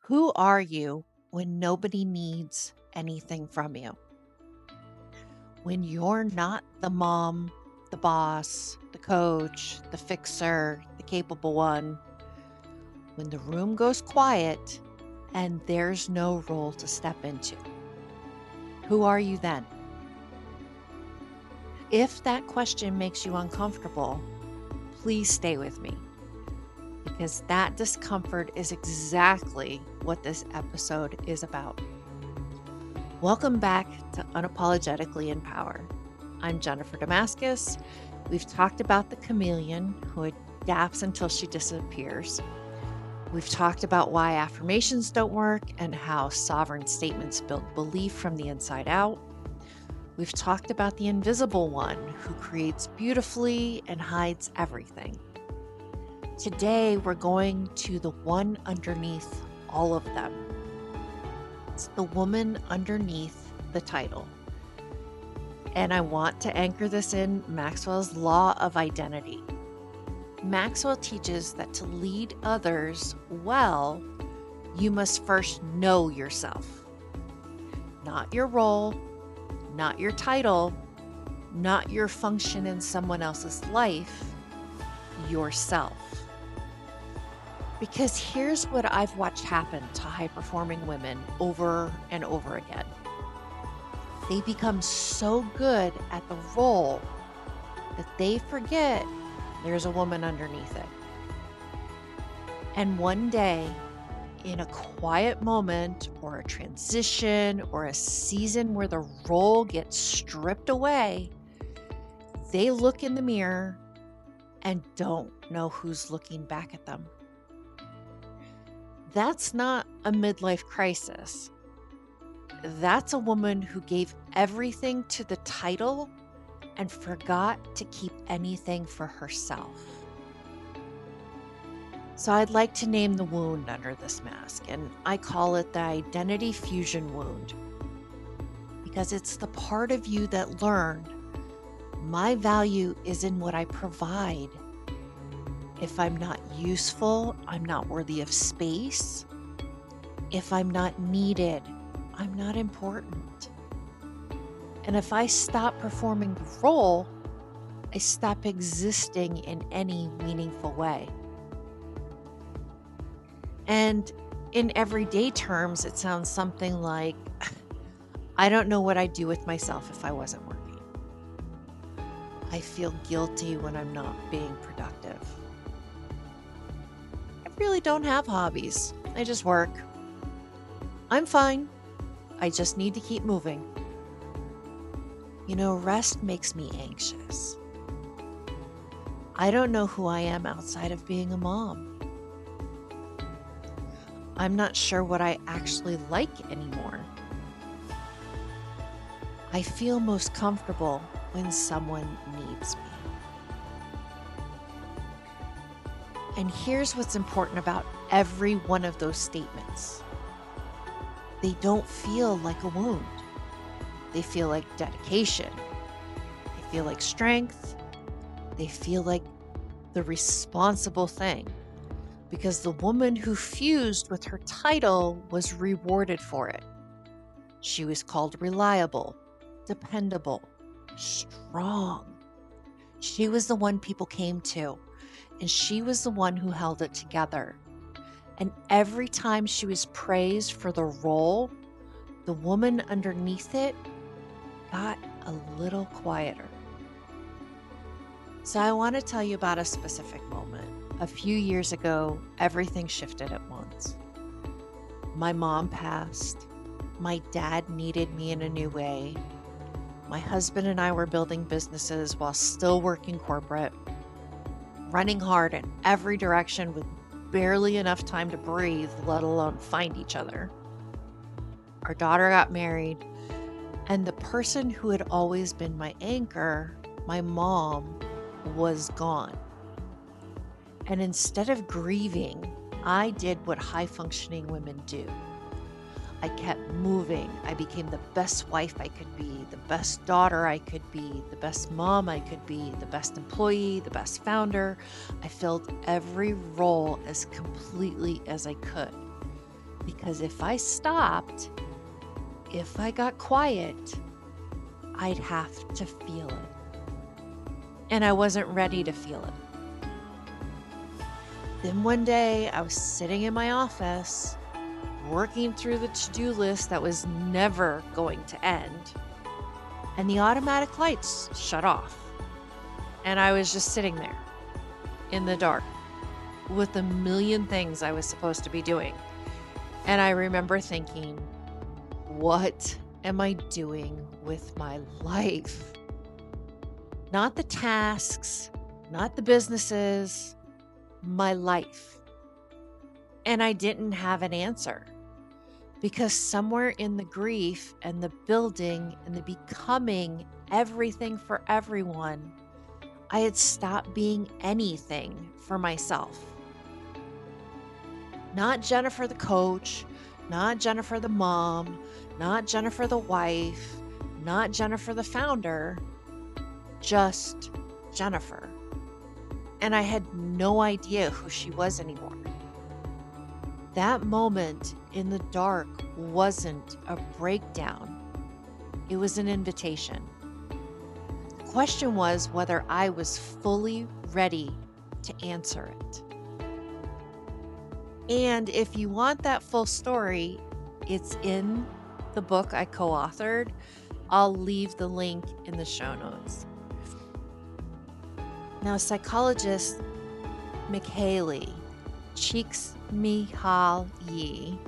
Who are you when nobody needs anything from you? When you're not the mom, the boss, the coach, the fixer, the capable one, when the room goes quiet and there's no role to step into, who are you then? If that question makes you uncomfortable, please stay with me because that discomfort is exactly what this episode is about. Welcome back to Unapologetically in Power. I'm Jennifer Damascus. We've talked about the chameleon who adapts until she disappears. We've talked about why affirmations don't work and how sovereign statements build belief from the inside out. We've talked about the invisible one who creates beautifully and hides everything. Today, we're going to the one underneath all of them. It's the woman underneath the title. And I want to anchor this in Maxwell's law of identity. Maxwell teaches that to lead others well, you must first know yourself. Not your role, not your title, not your function in someone else's life, yourself. Because here's what I've watched happen to high-performing women over and over again. They become so good at the role that they forget there's a woman underneath it. And one day, in a quiet moment or a transition or a season where the role gets stripped away, they look in the mirror and don't know who's looking back at them. That's not a midlife crisis. That's a woman who gave everything to the title and forgot to keep anything for herself. So I'd like to name the wound under this mask, and I call it the identity fusion wound, because it's the part of you that learned my value is in what I provide. If I'm not useful, I'm not worthy of space. If I'm not needed, I'm not important. And if I stop performing the role, I stop existing in any meaningful way. And in everyday terms, it sounds something like, I don't know what I'd do with myself if I wasn't working. I feel guilty when I'm not being productive. I really don't have hobbies. I just work. I'm fine. I just need to keep moving. You know, rest makes me anxious. I don't know who I am outside of being a mom. I'm not sure what I actually like anymore. I feel most comfortable when someone needs me. And here's what's important about every one of those statements. They don't feel like a wound. They feel like dedication. They feel like strength. They feel like the responsible thing. Because the woman who fused with her title was rewarded for it. She was called reliable, dependable, strong. She was the one people came to, and she was the one who held it together. And every time she was praised for the role, the woman underneath it got a little quieter. So I want to tell you about a specific moment. A few years ago, everything shifted at once. My mom passed. My dad needed me in a new way. My husband and I were building businesses while still working corporate, running hard in every direction with barely enough time to breathe, let alone find each other. Our daughter got married, and the person who had always been my anchor, my mom, was gone. And instead of grieving, I did what high-functioning women do. I kept moving. I became the best wife I could be, the best daughter I could be, the best mom I could be, the best employee, the best founder. I filled every role as completely as I could. Because if I stopped, if I got quiet, I'd have to feel it. And I wasn't ready to feel it. Then one day I was sitting in my office, working through the to-do list that was never going to end, and the automatic lights shut off. And I was just sitting there in the dark with a million things I was supposed to be doing. And I remember thinking, what am I doing with my life? Not the tasks, not the businesses, my life. And I didn't have an answer, because somewhere in the grief and the building and the becoming everything for everyone, I had stopped being anything for myself. Not Jennifer the coach, not Jennifer the mom, not Jennifer the wife, not Jennifer the founder, just Jennifer. And I had no idea who she was anymore. That moment in the dark wasn't a breakdown. It was an invitation. The question was whether I was fully ready to answer it. And if you want that full story, it's in the book I co-authored. I'll leave the link in the show notes. Now, psychologist Mihaly Csikszentmihalyi,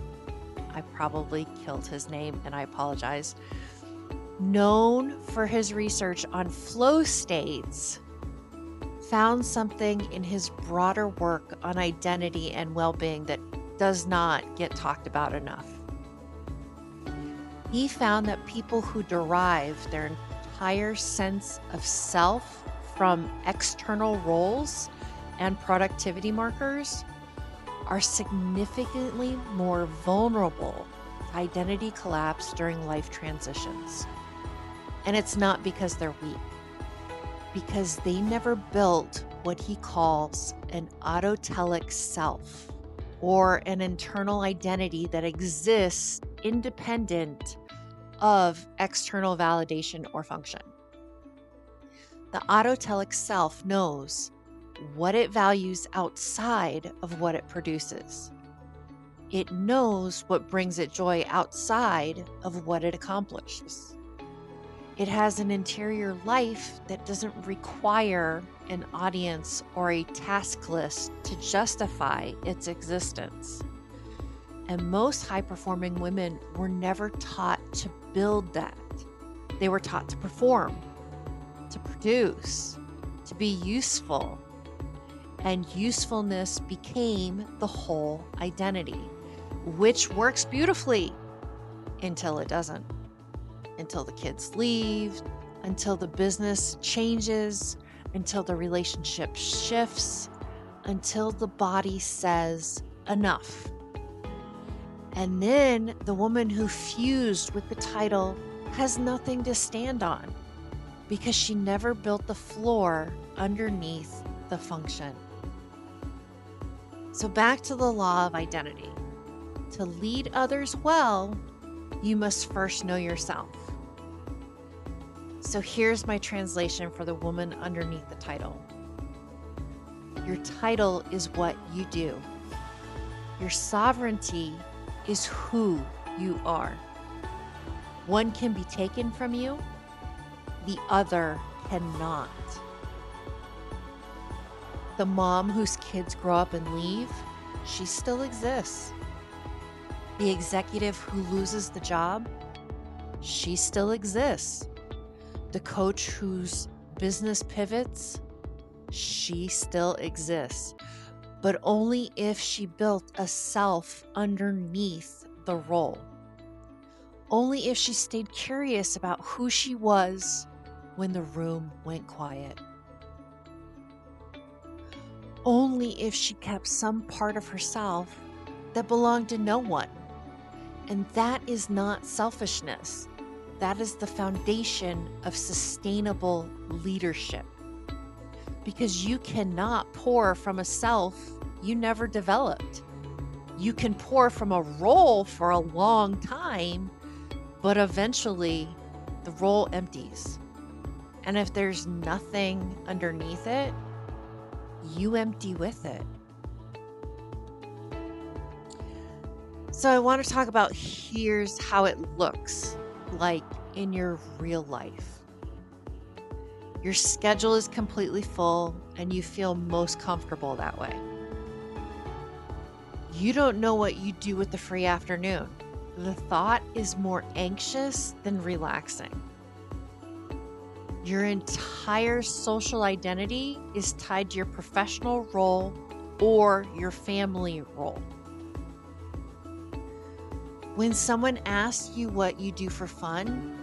I probably killed his name and I apologize, known for his research on flow states, found something in his broader work on identity and well-being that does not get talked about enough. He found that people who derive their entire sense of self from external roles and productivity markers are significantly more vulnerable to identity collapse during life transitions. And it's not because they're weak, because they never built what he calls an autotelic self, or an internal identity that exists independent of external validation or function. The autotelic self knows what it values outside of what it produces. It knows what brings it joy outside of what it accomplishes. It has an interior life that doesn't require an audience or a task list to justify its existence. And most high-performing women were never taught to build that. They were taught to perform, to produce, to be useful. And usefulness became the whole identity, which works beautifully until it doesn't. Until the kids leave, until the business changes, until the relationship shifts, until the body says enough. And then the woman who fused with the title has nothing to stand on because she never built the floor underneath the function. So back to the law of identity. To lead others well, you must first know yourself. So here's my translation for the woman underneath the title. Your title is what you do. Your sovereignty is who you are. One can be taken from you, the other cannot. The mom whose kids grow up and leave, she still exists. The executive who loses the job, she still exists. The coach whose business pivots, she still exists, but only if she built a self underneath the role. Only if she stayed curious about who she was when the room went quiet. Only if she kept some part of herself that belonged to no one. And that is not selfishness. That is the foundation of sustainable leadership. Because you cannot pour from a self you never developed. You can pour from a role for a long time, but eventually the role empties. And if there's nothing underneath it, you empty with it. So I want to talk about here's how it looks like in your real life. Your schedule is completely full and you feel most comfortable that way. You don't know what you do with the free afternoon. The thought is more anxious than relaxing. Your entire social identity is tied to your professional role or your family role. When someone asks you what you do for fun,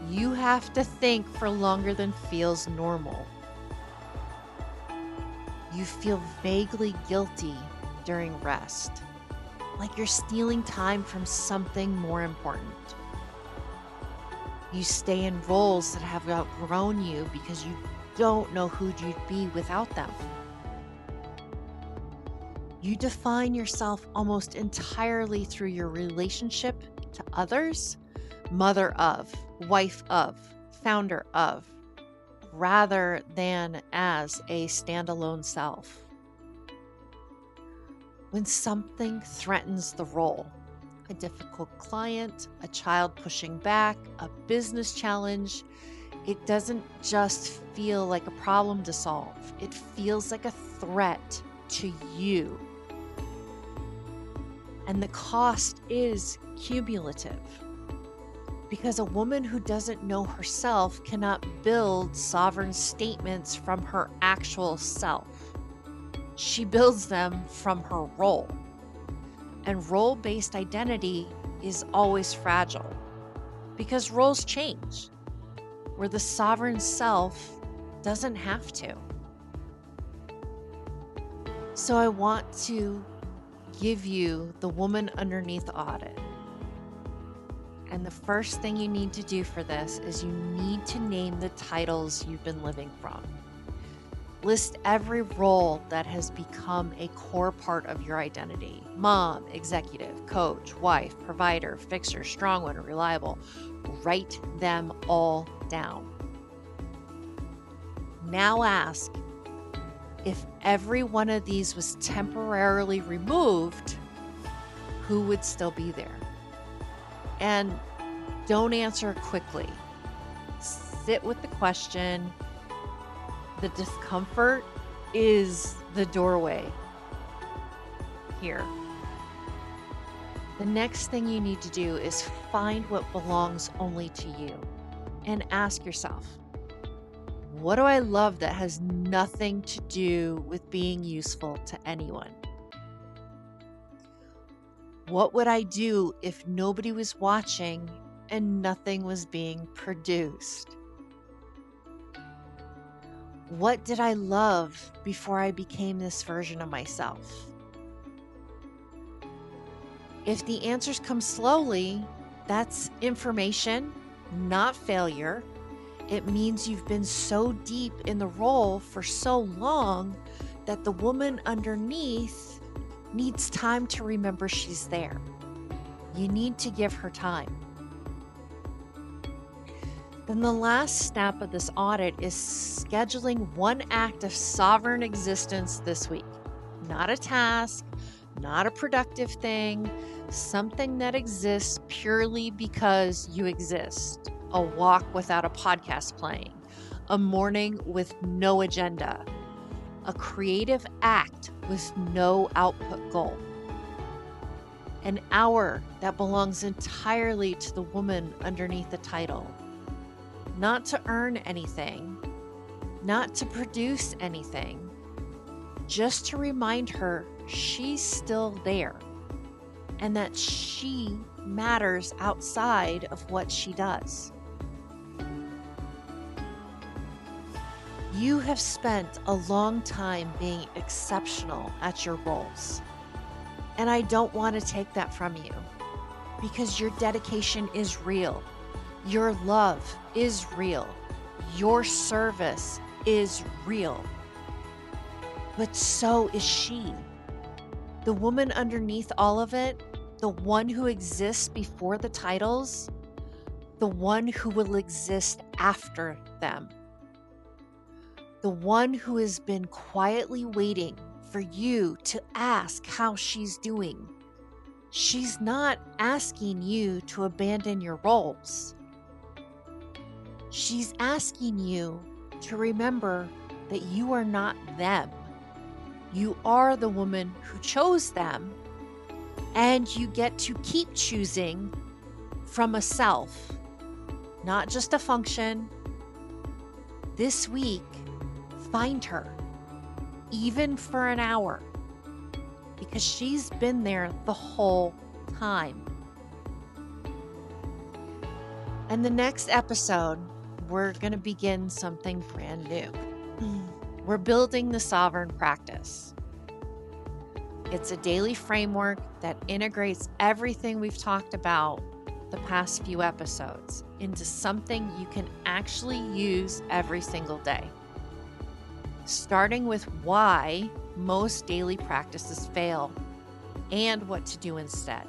you have to think for longer than feels normal. You feel vaguely guilty during rest, like you're stealing time from something more important. You stay in roles that have outgrown you because you don't know who you'd be without them. You define yourself almost entirely through your relationship to others, mother of, wife of, founder of, rather than as a standalone self. When something threatens the role, a difficult client, a child pushing back, a business challenge, it doesn't just feel like a problem to solve. It feels like a threat to you. And the cost is cumulative. Because a woman who doesn't know herself cannot build sovereign statements from her actual self. She builds them from her role. And role-based identity is always fragile because roles change, where the sovereign self doesn't have to. So I want to give you the woman underneath audit. And the first thing you need to do for this is you need to name the titles you've been living from. List every role that has become a core part of your identity. Mom, executive, coach, wife, provider, fixer, strong one, reliable. Write them all down. Now ask, if every one of these was temporarily removed, who would still be there? And don't answer quickly. Sit with the question. The discomfort is the doorway here. The next thing you need to do is find what belongs only to you and ask yourself, what do I love that has nothing to do with being useful to anyone? What would I do if nobody was watching and nothing was being produced? What did I love before I became this version of myself? If the answers come slowly, that's information, not failure. It means you've been so deep in the role for so long that the woman underneath needs time to remember she's there. You need to give her time. Then the last step of this audit is scheduling one act of sovereign existence this week. Not a task, not a productive thing, something that exists purely because you exist. A walk without a podcast playing, a morning with no agenda, a creative act with no output goal. An hour that belongs entirely to the woman underneath the title. Not to earn anything, not to produce anything, just to remind her she's still there and that she matters outside of what she does. You have spent a long time being exceptional at your roles, and I don't want to take that from you because your dedication is real. Your love is real. Your service is real. But so is she. The woman underneath all of it, the one who exists before the titles, the one who will exist after them, the one who has been quietly waiting for you to ask how she's doing. She's not asking you to abandon your roles. She's asking you to remember that you are not them. You are the woman who chose them, and you get to keep choosing from a self, not just a function. This week, find her, even for an hour, because she's been there the whole time. And the next episode, we're going to begin something brand new. We're building the sovereign practice. It's a daily framework that integrates everything we've talked about the past few episodes into something you can actually use every single day. Starting with why most daily practices fail and what to do instead.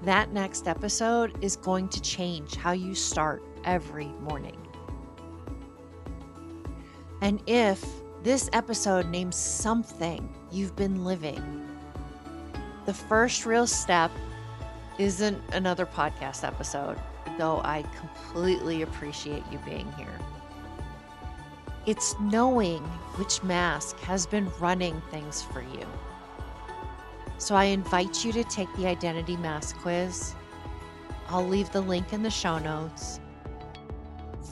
That next episode is going to change how you start every morning. And if this episode names something you've been living, the first real step isn't another podcast episode, though I completely appreciate you being here. It's knowing which mask has been running things for you. So I invite you to take the identity mask quiz. I'll leave the link in the show notes.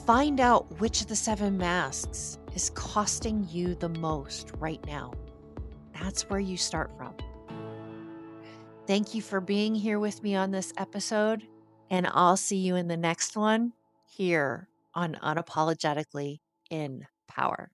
Find out which of the 7 masks is costing you the most right now. That's where you start from. Thank you for being here with me on this episode, and I'll see you in the next one here on Unapologetically in Power.